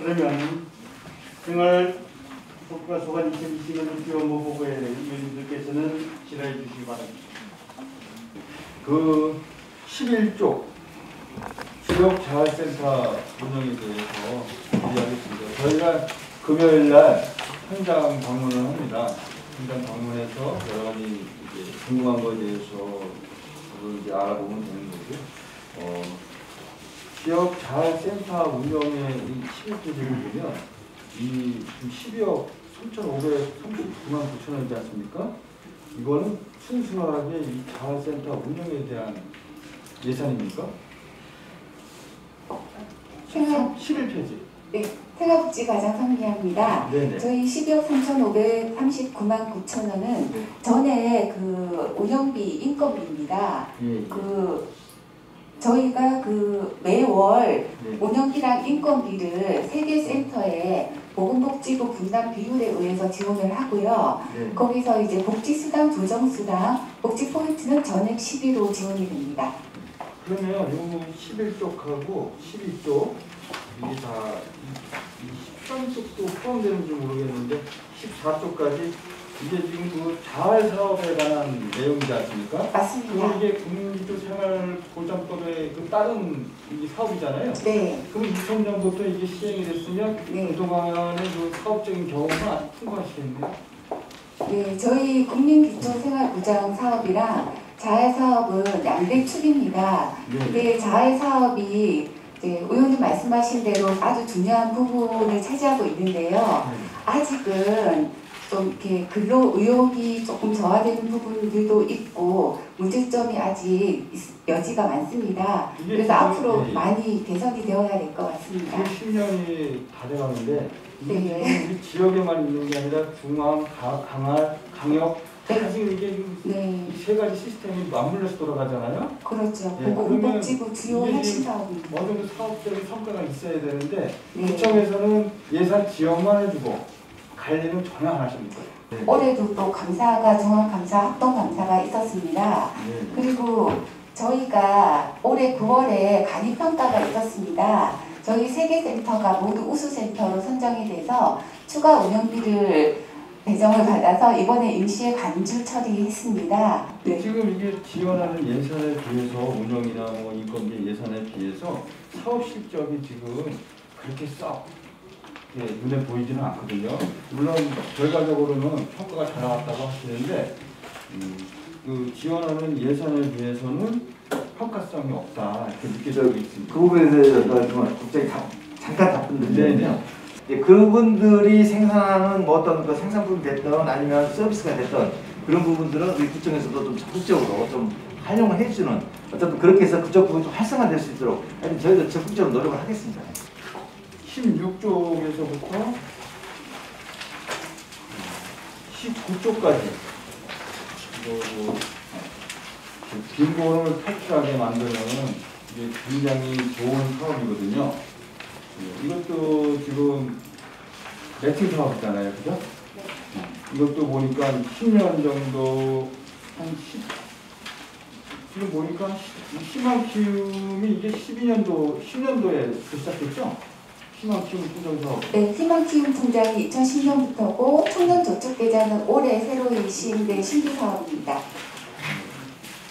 그러면 생활복지소관 2020년 기업무 보고에 의원님들께서는 질의해 주시기 바랍니다. 그 11조 지역자활센터 운영에 대해서 이야기했습니다. 저희가 금요일날 현장 방문을 합니다. 현장 방문해서 여러 가지 이제 궁금한 것에 대해서 이제 알아보면 되는 거고요. 지역자활센터 운영의 이 11조를 보면 이 12억 3,539만 9천 원이지 않습니까? 이거는 순수하게 이 자활센터 운영에 대한 예산입니까? 11페이지. 네, 생활복지 가장 상기합니다. 네네. 저희 12억 3,539만 9천 원은 네. 전에 그 운영비 인건비입니다. 예. 저희가 그 매월 네. 운영비랑 인건비를 세 개 센터에 보건복지부 분담 비율에 의해서 지원을 하고요. 네. 거기서 이제 복지수당, 조정수당, 복지포인트는 전액 12로 지원이 됩니다. 그러면 요 11쪽하고 12쪽 이게 다 13쪽도 포함되는지 모르겠는데 14쪽까지 이게 지금 그 자활 사업에 관한 내용이지 않습니까? 맞습니다. 그럼 이게 국민기초생활보장법의 그 다른 이 사업이잖아요. 네. 그럼 2000년부터 이게 시행이 됐으면 네. 그동안의 그 사업적인 경험은 풍부하시겠네요. 네, 저희 국민기초생활보장 사업이랑 자활사업은 양대축입니다. 네. 근데 자활사업이 이제 의원님 말씀하신 대로 아주 중요한 부분을 차지하고 있는데요. 아직은 좀 이렇게 근로 의욕이 조금 저하되는 부분들도 있고 문제점이 아직 여지가 많습니다. 그래서 앞으로 많이 개선이 되어야 될 것 같습니다. 10년이 다 돼가는데 이게 네. 우리 지역에만 있는 게 아니라 중앙, 강할, 강역 사실 이게 네. 이 세 가지 시스템이 맞물려서 돌아가잖아요. 그렇죠. 예, 보건복지부 주요 이게 핵심 지금 사업입니다. 어느 정도 사업적인 성과가 있어야 되는데 네. 구청에서는 예산 지원만 해주고 관리는 전혀 안 하십니까? 네. 올해도 또 감사가 중앙감사, 합동감사가 있었습니다. 네. 그리고 저희가 올해 9월에 간이평가가 있었습니다. 저희 3개 센터가 모두 우수센터로 선정이 돼서 추가 운영비를 배정을 받아서 이번에 임시에 간주 처리했습니다. 네. 지금 이게 지원하는 예산에 비해서 운영이나 뭐 인건비 예산에 비해서 사업 실적이 지금 그렇게 썩 눈에 보이지는 않거든요. 물론 결과적으로는 평가가 잘 나왔다고 하시는데 그 지원하는 예산에 비해서는 평가성이 없다 이렇게 느껴지고 있습니다. 그 부분에 대해서 좀 국장이 잠깐 답변드리면요. 네. 그분들이 생산하는 뭐 어떤 그 생산품이 됐든 아니면 서비스가 됐든 그런 부분들은 우리 구청에서도 좀 적극적으로 좀 활용을 해주는 어떤 그렇게 해서 그쪽 부분이 좀 활성화될 수 있도록 하여튼 저희도 적극적으로 노력을 하겠습니다. 16쪽에서부터 19쪽까지 빈곤을 탈출하게 만드는 이게 굉장히 좋은 사업이거든요. 이것도 지금 매칭 사업이잖아요, 그죠? 이것도 보니까 10년 정도 한 10, 지금 보니까 희망 키움이 이게 10년도에 시작됐죠? 희망 키움 풍정 사업. 네, 희망 키움 통장이 2010년부터고 청년저축계좌는 올해 새로 시행된 신규 사업입니다.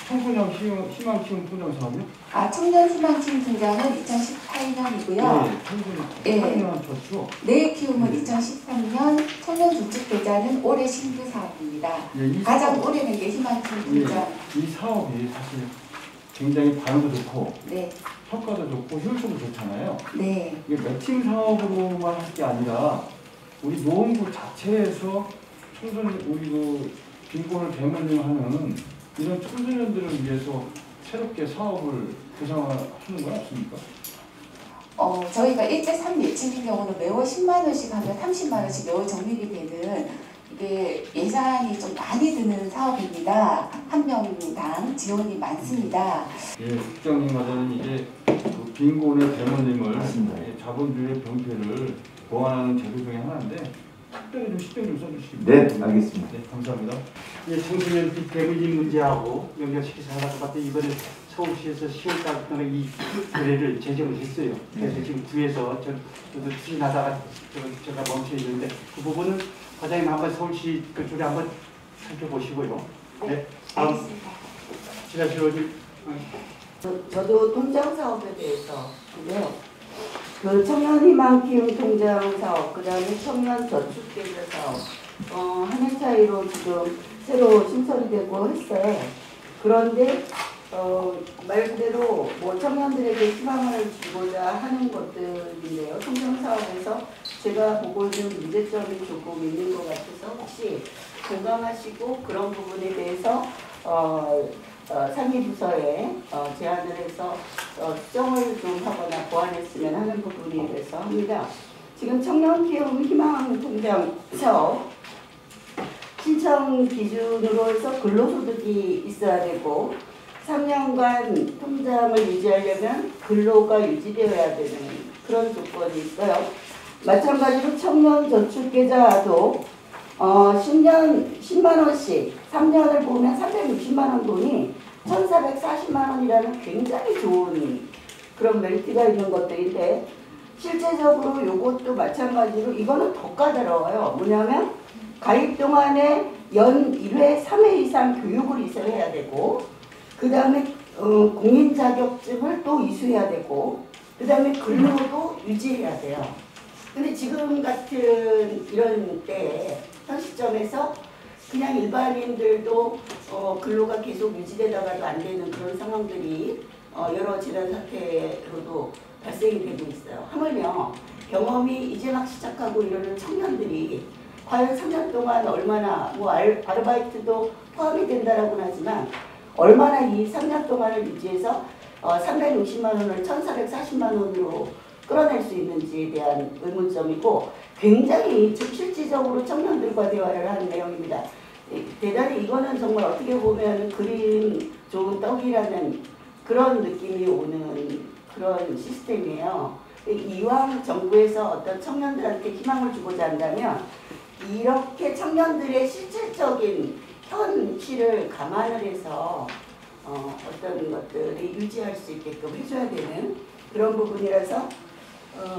청소년 희망 키움 풍정 사업이요? 아, 청년 희망 키움 통장은 2018년이고요. 네, 청소년 네. 저축. 내 키움은 2013년, 청년저축계좌는 올해 신규 사업입니다. 예, 가장 오래된 게 희망 키움 통장. 이 사업이 사실 굉장히 반응도 좋고 네, 효과도 좋고 효율성도 좋잖아요. 네. 이게 매칭 사업으로만 할 게 아니라 우리 노원구 자체에서 청소년 우리 그 빈곤을 대면하는 이런 청소년들을 위해서 새롭게 사업을 구상하는 건 없습니까? 저희가 1대3 매칭인 경우는 매월 10만 원씩 하면 30만 원씩 매월 적립이 되는 이게 예산이 좀 많이 드는 사업입니다. 한 명당 지원이 많습니다. 예, 국장님마저는 이제 그 빈곤의 대모님을 맞습니다. 자본주의 병폐를 보완하는 제도 중에 하나인데 식별 좀 써주시기 네, 바랍니다. 알겠습니다. 네, 감사합니다. 예, 청소년 빚 대부임 문제하고 연결시켜서 하다 보니까 이번에 서울시에서 10월달에 이 의뢰를 제정을 했어요. 그래서 지금 뒤에서 저도 추진하다가 제가 멈춰 있는데 그 부분은 과장님 한번 서울시 그쪽에 한번 살펴보시고요. 네, 다음 알겠습니다. 지라시로님. 저도 통장 사업에 대해서 근데요. 그 청년희망 키움 통장 사업, 그다음에 청년 저축계좌 사업, 한 해 차이로 지금 새로 신설이 되고 했어요. 그런데 말 그대로 뭐 청년들에게 희망을 주고자 하는 것들인데요. 통장 사업에서 제가 보고 있는 문제점이 조금 있는 것 같아서 혹시 공감하시고 그런 부분에 대해서 상위 부서에 제안을 해서 수정을 좀 하거나 보완했으면 하는 부분이 돼서 합니다. 지금 청년 키움 희망 통장 사업 신청 기준으로 해서 근로소득이 있어야 되고 3년간 통장을 유지하려면 근로가 유지되어야 되는 그런 조건이 있어요. 마찬가지로 청년 저축계좌도 10만 원씩 3년을 보면 360만 원 돈이 1,440만 원이라는 굉장히 좋은 그런 메리트가 있는 것들인데 실제적으로 이것도 마찬가지로 이거는 더 까다로워요. 뭐냐면 가입 동안에 연 1회 3회 이상 교육을 이수해야 되고 그 다음에 공인 자격증을 또 이수해야 되고 그 다음에 근로도 유지해야 돼요. 근데 지금 같은 이런 때에 현 시점에서 그냥 일반인들도 근로가 계속 유지되다가도 안 되는 그런 상황들이 여러 재난 사태로도 발생이 되고 있어요. 하물며 경험이 이제 막 시작하고 이러는 청년들이 과연 3년 동안 얼마나 뭐 아르바이트도 포함이 된다라고는 하지만 얼마나 이 3년 동안을 유지해서 360만 원을 1,440만 원으로 끌어낼 수 있는지에 대한 의문점이고 굉장히 실질적으로 청년들과 대화를 하는 내용입니다. 대단히 이거는 정말 어떻게 보면 그림 좋은 떡이라는 그런 느낌이 오는 그런 시스템이에요. 이왕 정부에서 어떤 청년들한테 희망을 주고자 한다면 이렇게 청년들의 실질적인 현실을 감안을 해서 어떤 것들을 유지할 수 있게끔 해줘야 되는 그런 부분이라서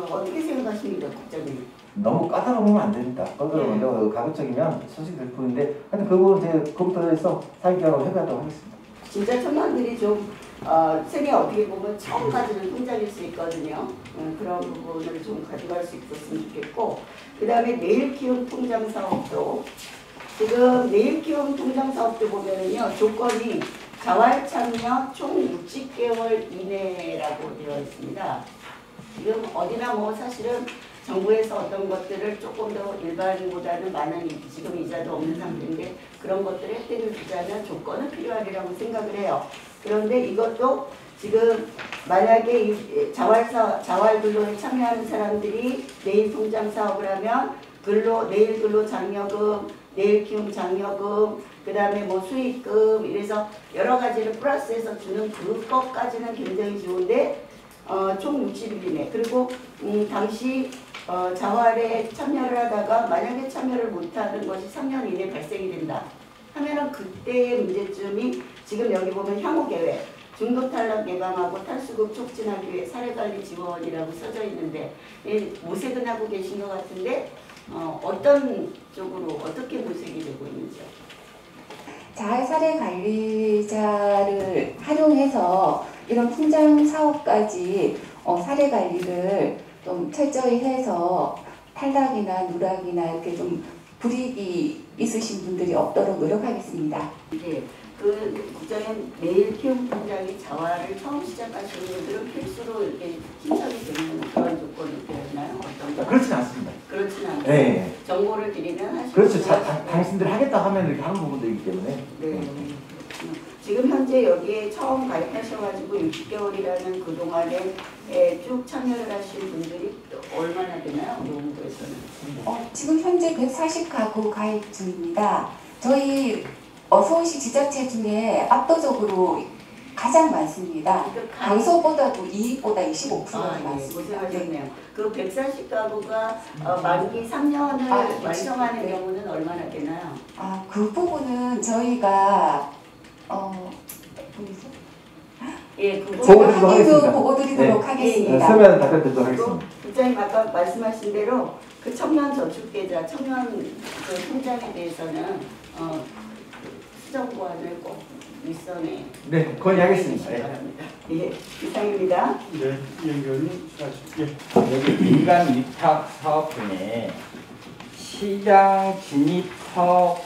어떻게 생각하십니까, 국장님? 너무 까다로우면 안 됩니다. 까다로우면 가급적이면 소식이 될 뿐인데 하여튼 그 부분 제가 컴퓨터에서 사기하고 해보도록 하겠습니다. 진짜 청년들이 좀 생애 어떻게 보면 처음 가지는 통장일 수 있거든요. 그런 부분을 좀 가져갈 수 있었으면 좋겠고 그 다음에 내일 키움 통장 사업도 지금 내일 키움 통장 사업도 보면은요 조건이 자활 참여 총 60개월 이내라고 되어 있습니다. 지금 어디나 뭐 사실은 정부에서 어떤 것들을 조금 더 일반보다는 많은 지금 이자도 없는 상태인데 그런 것들에 혜택을 주자면 조건은 필요하리라고 생각을 해요. 그런데 이것도 지금 만약에 이 자활 근로에 참여하는 사람들이 내일 통장 사업을 하면 내일 근로 장려금, 내일 키움 장려금, 그 다음에 뭐 수익금 이래서 여러 가지를 플러스해서 주는 그것까지는 굉장히 좋은데 총 60일 이내 그리고 당시 자활에 참여를 하다가 만약에 참여를 못하는 것이 3년 이내 발생이 된다 하면은 그때의 문제점이 지금 여기 보면 향후계획 중도 탈락 예방하고 탈수급 촉진하기 위해 사례관리 지원이라고 써져 있는데 모색은 하고 계신 것 같은데 어떤 쪽으로 어떻게 모색이 되고 있는지요? 자활 사례 관리자를 활용해서 이런 통장 사업까지 사례 관리를 좀 철저히 해서 탈락이나 누락이나 이렇게 좀 불이익이 있으신 분들이 없도록 노력하겠습니다. 네, 그 국장님 내일 키움 통장이 자활을 처음 시작하시는 분들은 필수로 이렇게 신청이 되는 그런 조건이 되었나요? 어떤 거? 그렇진 않습니다. 그렇진 않고 네. 정보를 드리면 하시고 그렇죠. 당신들 하겠다 하면 이렇게 하는 부분들이기 때문에. 네. 지금 현재 여기에 처음 가입하셔가지고 60개월이라는 그동안에 쭉 참여를 하신 분들이 얼마나 되나요? 노무부에서는? 지금 현재 140가구 가입 중입니다. 저희 서울시 지자체 중에 압도적으로 가장 많습니다. 그 당소보다도 이익보다 25%가 네, 많습니다. 고생하셨네요. 그 140가구가 만기 3년을 완성하는 네. 경우는 얼마나 되나요? 그 부분은 저희가 보이세요? 예, 그거 보고 저희가 드리도록 하겠습니다. 보고 드리도록 네. 하겠습니다. 서면 답변 드리도록 또 하겠습니다. 국장님 아까 말씀하신 대로 그 청년저축계좌, 청년 그 통장에 대해서는 수정보완을 꼭 윗선에 네, 건의하겠습니다. 해주시기 바랍니다. 예, 이상입니다. 네, 이 의원님 수고하십시오. 여기 민간 위탁 사업 중에 시장 진입 사업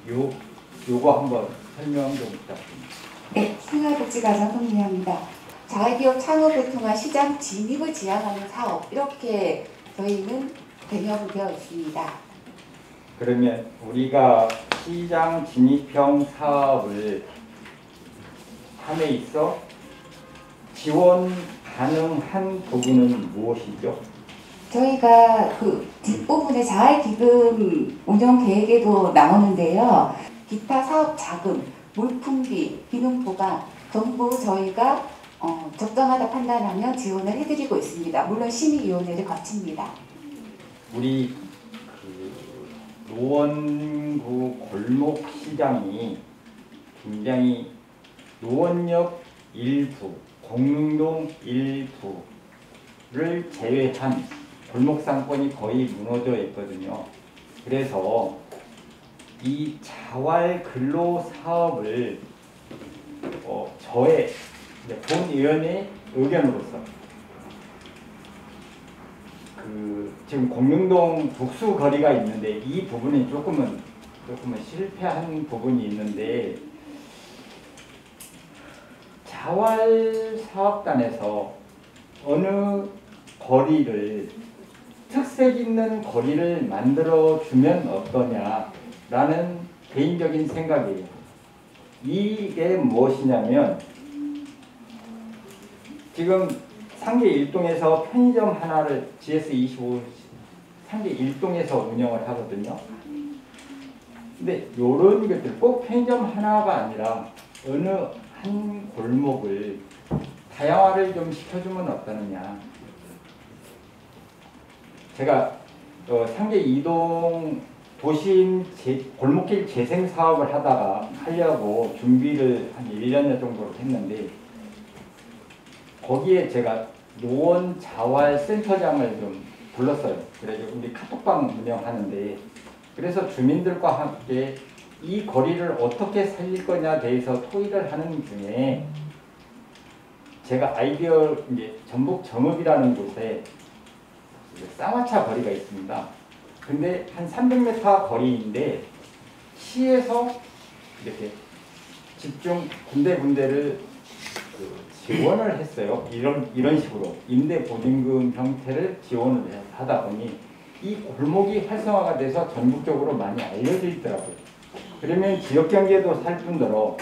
요거 한번 설명 좀 부탁드립니다. 네, 생활복지과장 손미합니다. 자기업 창업을 통한 시장 진입을 지향하는 사업, 이렇게 저희는 개념이 되어 있습니다. 그러면 우리가 시장 진입형 사업을 함에 있어 지원 가능한 부분은 무엇이죠? 저희가 그 뒷부분에 자활기금 운영 계획에도 나오는데요. 기타 사업 자금, 물품비, 기능 보강 전부 저희가 적정하다 판단하면 지원을 해드리고 있습니다. 물론 심의위원회를 거칩니다. 우리 그 노원구 골목 시장이 굉장히 노원역 일부, 공릉동 일부를 제외한 골목 상권이 거의 무너져 있거든요. 그래서 이 자활 근로 사업을 저의 본 의원의 의견으로서 지금 공릉동 북수거리가 있는데 이 부분이 조금은 실패한 부분이 있는데 자활 사업단에서 어느 거리를 특색 있는 거리를 만들어 주면 어떠냐라는 개인적인 생각이에요. 이게 무엇이냐면 지금 상계 1동에서 편의점 하나를 GS25 상계 1동에서 운영을 하거든요. 근데 이런 것들 꼭 편의점 하나가 아니라 어느 한 골목을 다양화를 좀 시켜주면 어떠느냐. 제가 상계 2동 도심 골목길 재생 사업을 하려고 준비를 한 1년 정도 했는데 거기에 제가 노원 자활 센터장을 좀 불렀어요. 그래서 우리 카톡방 운영하는데 그래서 주민들과 함께 이 거리를 어떻게 살릴 거냐에 대해서 토의를 하는 중에 제가 아이디어 이제 전북 정읍이라는 곳에 쌍화차 거리가 있습니다. 근데 한 300m 거리인데 시에서 이렇게 집중 군데군데를 지원을 했어요. 이런 식으로 임대 보증금 형태를 지원을 하다 보니 이 골목이 활성화가 돼서 전국적으로 많이 알려져 있더라고요. 그러면 지역 경제도 살 뿐더러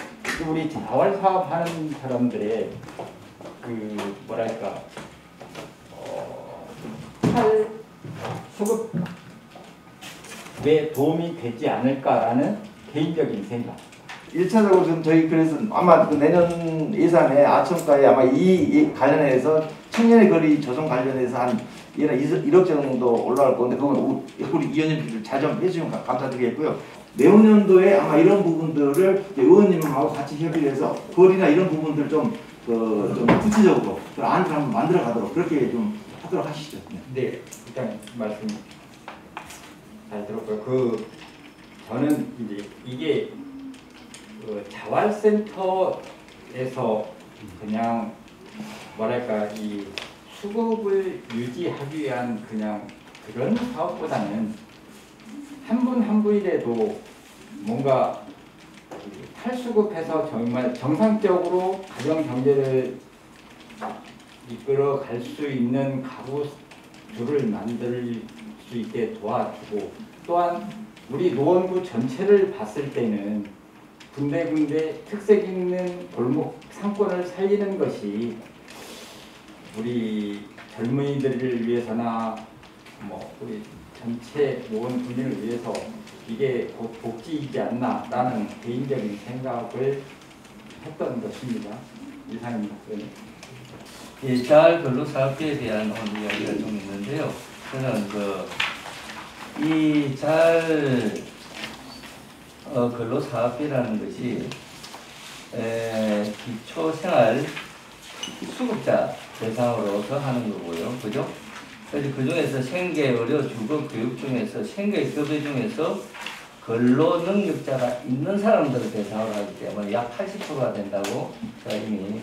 우리 자활 사업하는 사람들의 수급에 도움이 되지 않을까라는 개인적인 생각. 1차적으로 지금 저희 그래서 아마 그 내년 예산에 아첨가에 아마 이 관련해서 청년의 거리 조성 관련해서 한 1억 정도 올라갈 건데 그건 우리 위원님들 자정해 주시면 감사드리겠고요. 내후년도에 아마 이런 부분들을 의원님하고 같이 협의를 해서 거리나 이런 부분들 좀 구체적으로 안을 한번 만들어 가도록 그렇게 좀 하도록 하시죠. 네, 일단 말씀 잘 들었고요. 저는 이제 이게 자활센터에서 그냥 이 수급을 유지하기 위한 그냥 그런 사업보다는 한 분 한 분이라도 뭔가 탈수급해서 정말 정상적으로 가정 경제를 이끌어 갈 수 있는 가구들을 만들 수 있게 도와주고 또한 우리 노원구 전체를 봤을 때는 군데군데 특색 있는 골목 상권을 살리는 것이 우리 젊은이들을 위해서나 우리 전체 노원 군민을 위해서 이게 곧 복지이지 않나라는 개인적인 생각을 했던 것입니다. 이상입니다. 네. 예, 자활 근로사업비에 대한 오늘 이야기가 좀 있는데요. 저는 이 자활 근로사업비라는 것이 기초생활 수급자 대상으로서 하는 거고요. 그죠? 그래서 그 중에서 생계, 의료, 주거, 교육 중에서 생계급여 중에서 근로 능력자가 있는 사람들을 대상으로 하기 때문에 약 80%가 된다고 제가 이미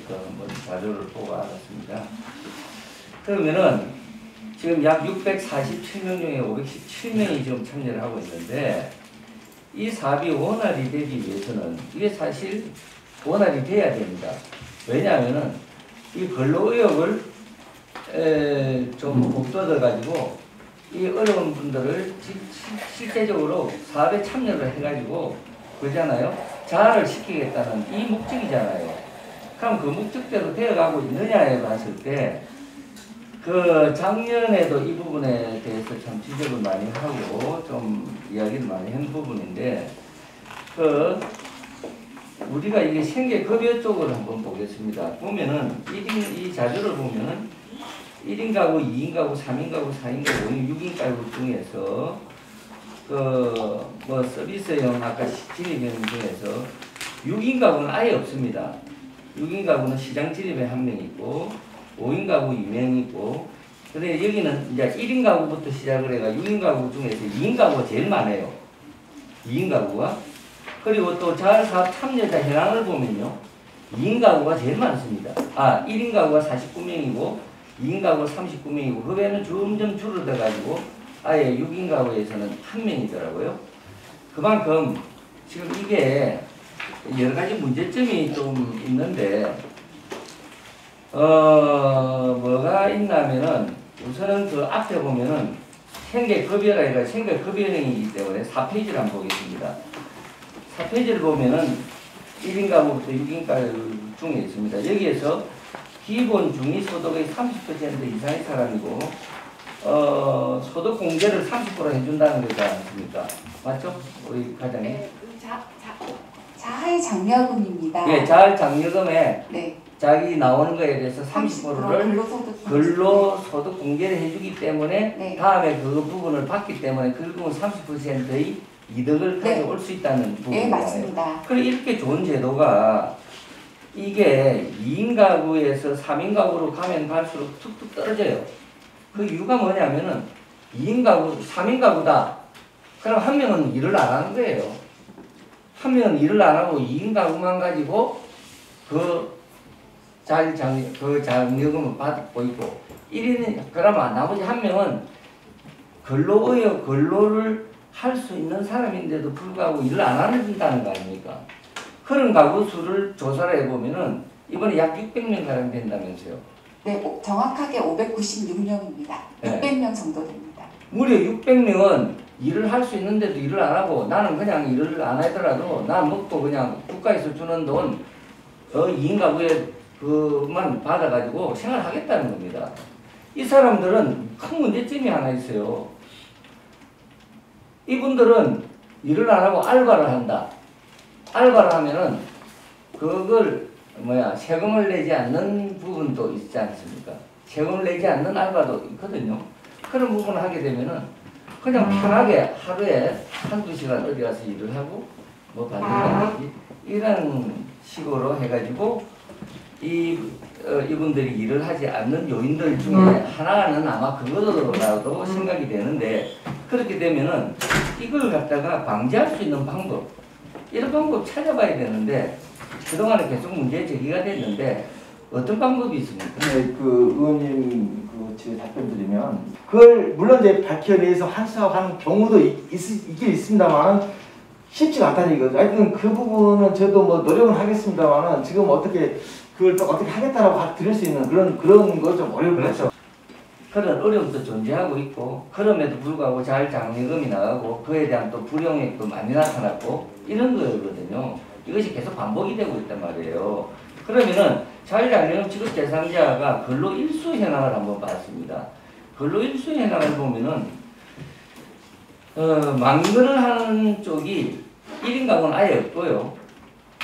자료를 보고 알았습니다. 그러면은 지금 약 647명 중에 517명이 지금 참여를 하고 있는데 이 사업이 원활히 되기 위해서는 이게 사실 원활이 돼야 됩니다. 왜냐하면은 이 근로 의욕을 좀 북돋아 가지고 이 어려운 분들을 실제적으로 사업에 참여를 해가지고 그러잖아요. 자활을 시키겠다는 이 목적이잖아요. 그럼 그 목적대로 되어가고 있느냐에 봤을 때 그 작년에도 이 부분에 대해서 참 지적을 많이 하고 좀 이야기를 많이 한 부분인데 우리가 이게 생계급여 쪽으로 한번 보겠습니다. 보면은 이 자료를 보면은 1인 가구, 2인 가구, 3인 가구, 4인 가구, 6인 가구 중에서 서비스형 아까 진입형 중에서 6인 가구는 아예 없습니다. 6인 가구는 시장 진입에 1명 있고 5인 가구 2명 있고 근데 여기는 이제 1인 가구부터 시작을 해가 6인 가구 중에서 2인 가구가 제일 많아요. 2인 가구가. 그리고 또 자활사업 참여자 현황을 보면요. 2인 가구가 제일 많습니다. 1인 가구가 49명이고 2인 가구 39명이고 그 외에는 점점 줄어들어가지고 아예 6인 가구에서는 1명이더라고요. 그만큼 지금 이게 여러 가지 문제점이 좀 있는데 뭐가 있냐면은 우선은 그 앞에 보면은 생계급여가 아니라 생계급여형이기 때문에 4페이지를 한번 보겠습니다. 4페이지를 보면은 1인 가구부터 6인 가구 중에 있습니다. 여기에서 기본 중위소득의 30% 이상의 사람이고 소득 공제를 30% 해준다는 거지 않습니까? 맞죠? 우리 과장님? 네, 자활 장려금입니다. 예, 자활 장려금에 네. 자기 나오는 거에 대해서 30%를 근로소득 공제를 해주기 때문에 네. 다음에 그 부분을 받기 때문에 결국은 30%의 이득을 가져올 수 있다는 부분이에요. 네, 맞습니다. 그래 이렇게 좋은 제도가 이게 2인 가구에서 3인 가구로 가면 갈수록 툭툭 떨어져요. 그 이유가 뭐냐면은 2인 가구, 3인 가구다. 그럼 한 명은 일을 안 하는 거예요. 한 명은 일을 안 하고 2인 가구만 가지고 장려금을 받고 있고 1인은 그러면 나머지 한 명은 근로를 할 수 있는 사람인데도 불구하고 일을 안 한다는 거 아닙니까? 그런 가구 수를 조사를 해보면은 이번에 약 600명 가량 된다면서요. 네, 정확하게 596명입니다. 네. 600명 정도 됩니다. 무려 600명은 일을 할 수 있는데도 일을 안 하고 나는 그냥 일을 안 하더라도 난 먹고 그냥 국가에서 주는 돈 2인 가구에 그만 받아가지고 생활하겠다는 겁니다. 이 사람들은 큰 문제점이 하나 있어요. 이분들은 일을 안 하고 알바를 한다. 알바를 하면은 그걸 세금을 내지 않는 부분도 있지 않습니까? 세금을 내지 않는 알바도 있거든요. 그런 부분을 하게 되면은 그냥 편하게 하루에 한두 시간 어디 가서 일을 하고 뭐 받는다든지 이런 식으로 해가지고 이분들이 일을 하지 않는 요인들 중에 하나는 아마 그거라도 생각이 되는데 그렇게 되면은 이걸 갖다가 방지할 수 있는 방법 이런 방법 찾아봐야 되는데 그동안에 계속 문제 제기가 됐는데 어떤 방법이 있습니까? 네, 그 의원님 제 답변 드리면 그걸 물론 이제 밝혀내서 한수하는 경우도 있긴 있습니다만 쉽지가 않다는 얘기죠. 하여튼 그 부분은 저도 뭐 노력은 하겠습니다만은 지금 어떻게 그걸 또 어떻게 하겠다라고 드릴 수 있는 그런 거 좀 어려울 것 같아요. 그런 어려움도 존재하고 있고 그럼에도 불구하고 자활장려금이 나가고 그에 대한 또 불용액도 많이 나타났고 이런 거거든요. 이것이 계속 반복이 되고 있단 말이에요. 그러면은 자활장려금 지급 대상자가 근로 일수 현황을 한번 봤습니다. 근로 일수 현황을 보면은 망근을 하는 쪽이 1인 가구는 아예 없고요.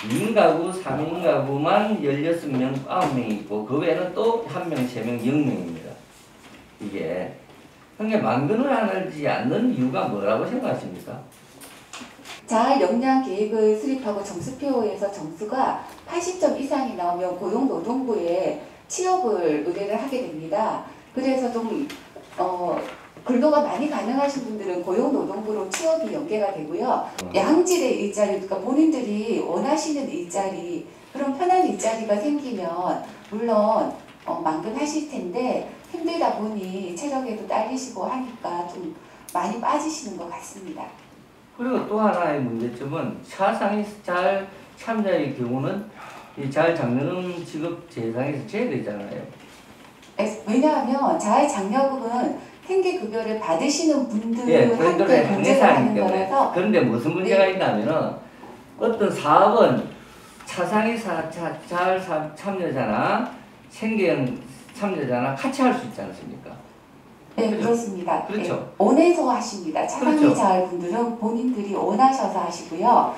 2인 가구, 3인 가구만 16명, 9명이 있고 그 외에는 또 1명, 3명, 0명입니다. 이게 그러니까 만근을 하지 않는 이유가 뭐라고 생각하십니까? 자활 역량 계획을 수립하고 점수표에서 점수가 80점 이상이 나오면 고용노동부에 취업을 의뢰를 하게 됩니다. 그래서 좀 근로가 많이 가능하신 분들은 고용노동부로 취업이 연계가 되고요. 양질의 일자리, 그러니까 본인들이 원하시는 일자리, 그런 편한 일자리가 생기면 물론 만근하실 텐데 힘들다 보니 체력에도 딸리시고 하니까 좀 많이 빠지시는 것 같습니다. 그리고 또 하나의 문제점은 차상위 잘 참자의 경우는 이 자활 장려금 지급 대상에서 제외되잖아요. 왜냐하면 자활 장려금은 생계급여를 받으시는 분들한테 예, 그들의 공제를 하는 때문에. 거라서 그런데 무슨 문제가 네. 있냐면은 어떤 사업은 차상위 자활 참여자나 생계형 참여자나 같이 할 수 있지 않습니까? 네, 그렇습니다. 그렇죠. 네, 원해서 하십니다. 차상위 그렇죠. 자활 분들은 본인들이 원하셔서 하시고요.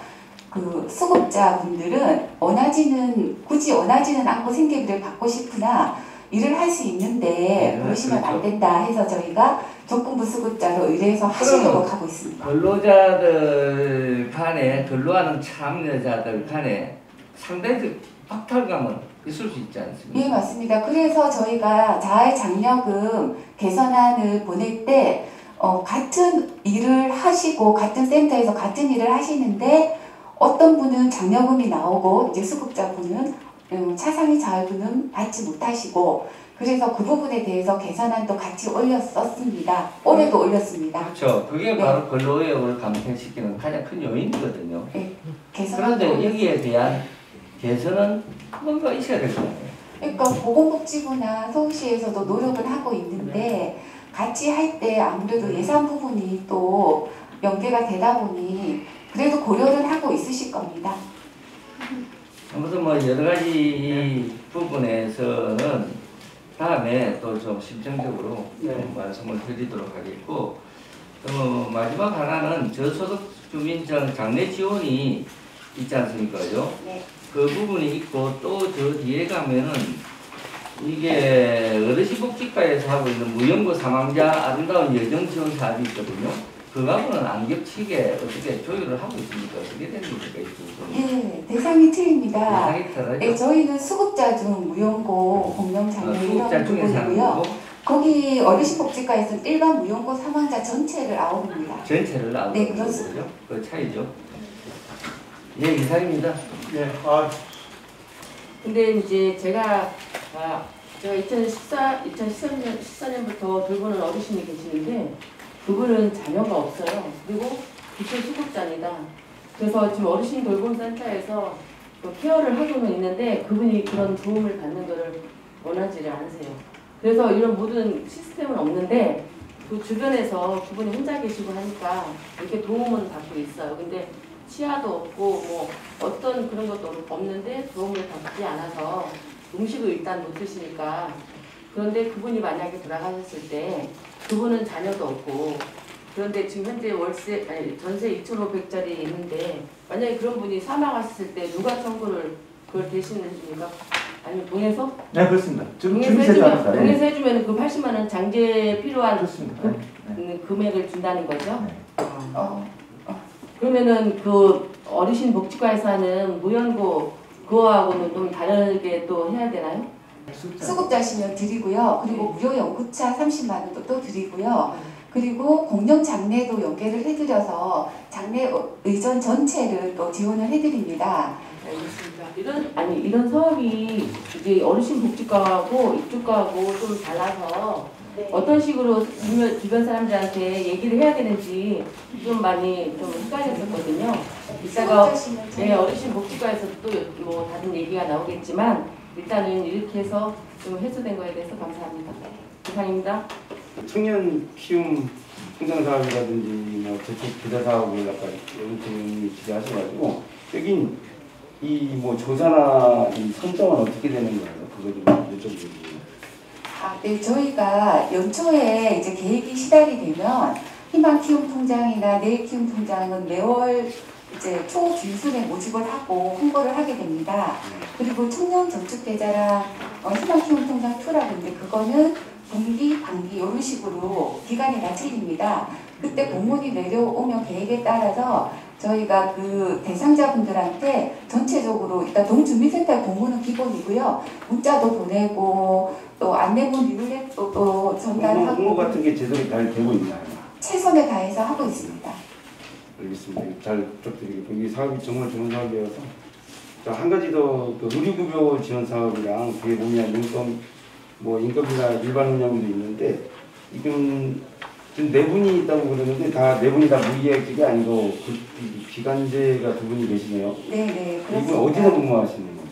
그 수급자 분들은 굳이 원하지는 않고 생계비를 받고 싶으나 일을 할 수 있는데 네, 그러시면 그렇죠. 안 된다 해서 저희가 조건부 수급자로 의뢰해서 하시려고 하고 있습니다. 근로자들 간에 근로하는 참여자들 간에 상당히 박탈감은 있을 수 있지 않습니까? 예, 맞습니다. 그래서 저희가 자활 장려금 개선안을 보낼 때 같은 일을 하시고 같은 센터에서 같은 일을 하시는데 어떤 분은 장려금이 나오고 이제 수급자분은 차상위 자활분은 받지 못하시고 그래서 그 부분에 대해서 개선안도 같이 올렸었습니다. 올해도 올렸습니다. 그렇죠. 그게 바로 근로의욕을 감퇴시키는 가장 큰 요인이거든요. 네, 개선안도 그런데 올렸습니다. 여기에 대한 개선은 뭔가 있어야 될 거예요. 그러니까 보건복지부나 서울시에서도 노력을 하고 있는데 같이 할 때 아무래도 예산 부분이 또 연계가 되다 보니 그래도 고려를 하고 있으실 겁니다. 아무튼 뭐 여러 가지 부분에서는 다음에 또 좀 심층적으로 좀 말씀을 드리도록 하겠고 또 마지막 하나는 저소득 주민증 장래 지원이 있지 않습니까요? 네. 그 부분이 있고 또 저 뒤에 가면은 이게 어르신복지과에서 하고 있는 무연고 사망자 아름다운 여정 지원 사업이 있거든요. 그거하고는 안 겹치게 어떻게 조율을 하고 있습니까? 어떻게 되는 겁니까? 예, 대상이 틀립니다. 대상이 다르죠? 네, 저희는 수급자 중 무연고 공명장려 이런 수급자 중에서 하는 부분이고요. 거고 거기 어르신복지과에서는 일반 무연고 사망자 전체를 아웃입니다. 전체를 나오는 네, 그렇습니다. 거죠? 그 차이죠. 예, 이상입니다. 네, 근데 이제 제가 2014년부터 돌보는 어르신이 계시는데 그분은 자녀가 없어요. 그리고 기초 수급자입니다. 그래서 지금 어르신 돌봄 센터에서 그 케어를 하고는 있는데 그분이 그런 도움을 받는 것을 원하지를 않으세요. 그래서 이런 모든 시스템은 없는데 그 주변에서 그분이 혼자 계시고 하니까 이렇게 도움은 받고 있어요. 근데 치아도 없고 뭐 어떤 그런 것도 없는데 도움을 받지 않아서 음식을 일단 못 드시니까 그런데 그분이 만약에 돌아가셨을 때 그분은 자녀도 없고 그런데 지금 현재 전세 2,500짜리 있는데 만약에 그런 분이 사망하셨을 때 누가 청구를 그걸 대신해줍니까? 아니면 동에서? 네, 그렇습니다. 동에서 해주면 그 80만 원 장제에 필요한 그렇습니다. 금액을 준다는 거죠? 네. 그러면은 그 어르신 복지과에서 하는 무연고 그거하고는 좀 다르게 또 해야 되나요? 수급자시면 드리고요. 그리고 무료 연구차 30만 원도 또 드리고요. 그리고 공영 장례도 연계를 해드려서 장례 의전 전체를 또 지원을 해드립니다. 알겠습니다. 이런 사업이 이제 어르신 복지과하고 입주과하고 좀 달라서 어떤 식으로 주변 사람들한테 얘기를 해야 되는지 좀 많이 좀 헷갈렸었거든요. 이따가 어르신 복지과에서 또 뭐 다른 얘기가 나오겠지만 일단은 이렇게 해서 좀 해소된 거에 대해서 감사합니다. 이상입니다. 청년 키움 성장 사업이라든지 뭐 저축 투자 사업을 약간 여러분이 지지하셔가지고 여긴 이 뭐 조사나 이 선정은 어떻게 되는 거예요? 그거 좀 여쭤보겠습니다. 네, 저희가 연초에 이제 계획이 시달이 되면 희망 키움 통장이나 내일 키움 통장은 매월 이제 초중순에 모집을 하고 홍보를 하게 됩니다. 그리고 청년 저축계좌랑 희망키움통장 2라고 있는데 그거는 분기, 반기 이런 식으로 기간이 다 틀립니다. 그때 공문이 내려오면 계획에 따라서 저희가 그 대상자분들한테 전체적으로 일단 동주민센터에 공문은 기본이고요. 문자도 보내고 또 안내문 리플렛도 또 전달하고 홍보 같은 게 제대로 잘 되고 있나요? 최선을 다해서 하고 있습니다. 알겠습니다. 잘 부탁드리겠고 이 사업이 정말 좋은 사업이어서 자, 한 가지 더 그 의료급여 지원 사업이랑 그게 보면 인건비나 일반 운영도 있는데 지금 네 분이 있다고 그러는데 다 네 분이 다 무계약직이 아니고 기간제가 두 분이 계시네요. 네네 이분 그렇습니다. 어디서 근무하시는 거예요?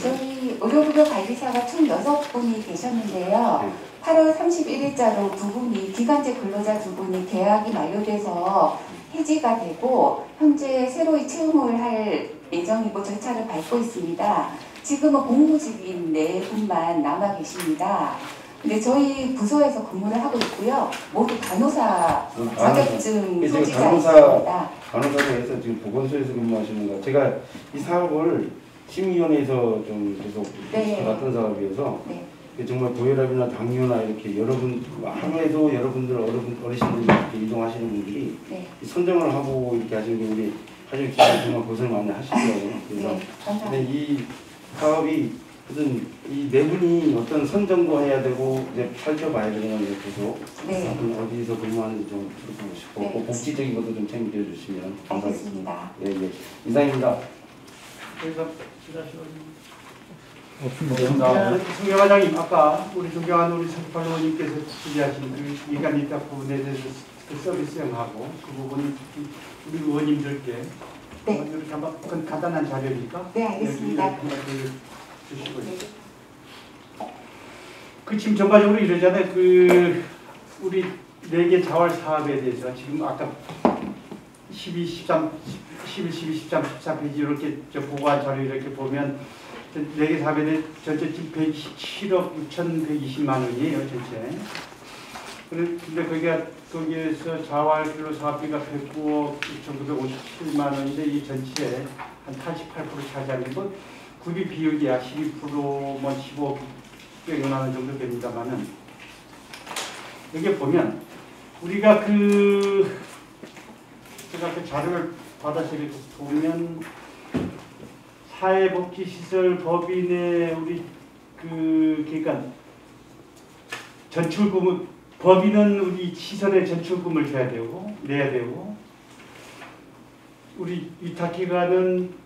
저희 의료급여 관리사가 총 6분이 계셨는데요. 8월 31일자로 두 분이 기간제 근로자 두 분이 계약이 만료돼서 해지가 되고 현재 새로이 채용을 할 예정이고 절차를 밟고 있습니다. 지금은 공무직인 4분만 남아 계십니다. 근데 저희 부서에서 근무를 하고 있고요. 모두 간호사 자격증 소지자이십니다. 간호사에서 지금 보건소에서 근무하시는 거. 제가 이 사업을 심의위원회에서 좀 계속 지켜봤던 사업이어서 네. 정말 고혈압이나 당뇨나 이렇게 여러분 하루에도 여러분들 어르신들이 이렇게 이동하시는 분들이 네. 선정을 하고 이렇게 하시는 게 우리 하실 때 정말 고생을 많이 하시더라고요. 그래서 네, 감사합니다. 근데 이 사업이 무슨 이 네 분이 어떤 선정도 해야 되고 이제 살펴봐야 되는 게 계속 네. 어디서 근무하는지 좀 들어보고 싶고 네. 꼭 복지적인 것도 좀 챙겨 주시면 감사하겠습니다. 알겠습니다. 예, 예. 이상입니다. 그래서 송경 과장님 아까 우리 존경하는 우리 선발 의원님께서 지지하신 그 인간 입학 부분에 대해서 그 서비스형하고 그 부분이 우리 의원님들께 네. 이렇게 한번 간단한 자료니까 네, 알겠습니다. 한번 주시고요. 그 지금 전반적으로 이러잖아요. 그 우리 4개 자활 사업에 대해서 지금 아까 12, 13, 11, 12, 13, 14페이지 이렇게 보고한 자료 이렇게 보면 4개 사업에 대해 전체 지금 117억 6,120만 원이에요, 전체. 근데 거기에서 자활 근로 사업비가 109억 6,957만 원인데 이 전체에 한 88% 차지하는 건 구비 비율이 약 12%, 뭐 15억만 원 정도 됩니다만은 여기 보면 우리가 제가 그 자료를 받아서 이렇게 보면 사회복지시설 법인의 우리 그러니까 전출금을 법인은 우리 시설에 전출금을 내야 되고 우리 위탁기관은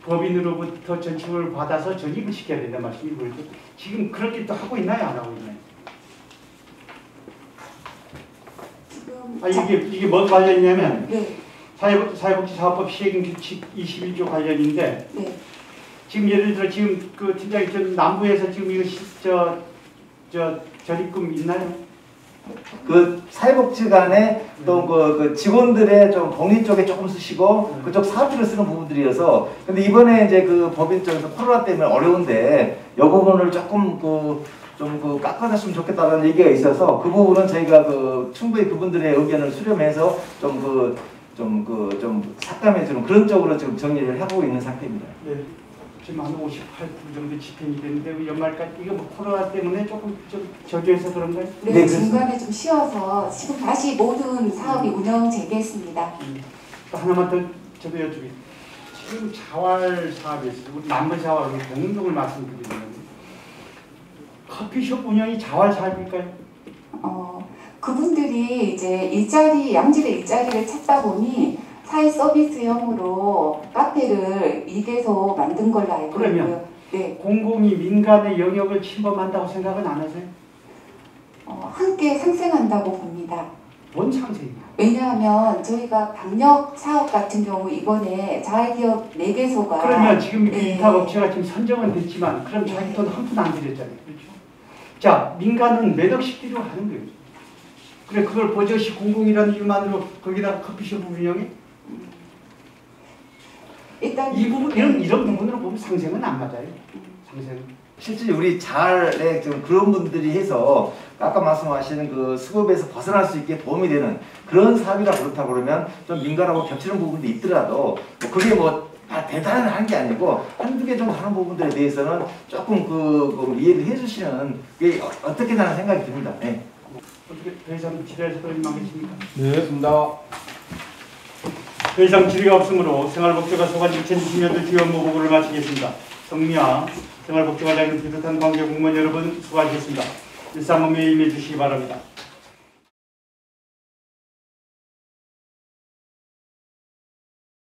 법인으로부터 전출을 받아서 전입을 시켜야 된다 말씀이고요. 지금 그렇게 또 하고 있나요, 안 하고 있나요? 이게 뭔 관련이냐면 네. 사회복지사업법 시행규칙 21조 관련인데 네. 지금 예를 들어 지금 그 팀장님 좀 남부에서 지금 이거 전입금 있나요? 그 사회복지관에 또 그 직원들의 좀 복리 쪽에 조금 쓰시고 그쪽 사업비를 쓰는 부분들이어서 근데 이번에 이제 그 법인 쪽에서 코로나 때문에 어려운데 이 부분을 조금 좀 깎아줬으면 좋겠다는 얘기가 있어서 그 부분은 저희가 충분히 그분들의 의견을 수렴해서 좀 삭감해주는 그런 쪽으로 지금 정리를 해보고 있는 상태입니다. 네. 지금 한 58% 정도 집행이 되는데 연말까지 이거 뭐 코로나 때문에 조금 좀 저조해서 그런가요? 네, 네, 중간에 좀 쉬어서 지금 다시 모든 사업이 운영 재개했습니다. 또 하나만 더 저도 여쭤볼게요. 지금 자활 사업에서 우리 남부자활 공동을 말씀드리면 커피숍 운영이 자활 사업일까요? 그분들이 이제 양질의 일자리를 찾다 보니 사회 서비스형으로 카페를 2개소 만든 걸로 알고 그러면 있고요. 네. 공공이 민간의 영역을 침범한다고 생각은 안 하세요? 함께 상생한다고 봅니다. 뭔 상생이야? 왜냐하면 저희가 방역 사업 같은 경우 이번에 자활기업 4개소가 그러면 지금 네. 위탁업체가 지금 선정은 됐지만 그럼 자기 돈 한 푼 안 들였잖아요. 그렇죠? 자, 민간은 몇 억씩 들여 하는 거예요. 그래 그걸 버젓이 공공이라는 이유만으로 거기다가 커피숍 운영해? 일단 이 부분 이런 부분으로 보면 상생은 안 맞아요. 상생. 실제 우리 잘에 좀 그런 분들이 해서 아까 말씀하시는 그 수급에서 벗어날 수 있게 도움이 되는 그런 사업이라 그렇다 그러면 좀 민간하고 겹치는 부분도 있더라도 뭐 그게 뭐 대단한 게 아니고 한두 개 정도 하는 부분들에 대해서는 조금 그 이해를 해주시는 게 어떻게 나는 생각이 듭니다. 네. 어떻게 더 이상 질의하실 분 있으십니까? 네, 좋습니다. 더 이상 질의가 없으므로 생활복지가 소관 2020년도 주요 업무 보고를 마치겠습니다. 성미와 생활복지과장님 비롯한 관계 공무원 여러분 수고하셨습니다. 일상업무에 임해 주시기 바랍니다.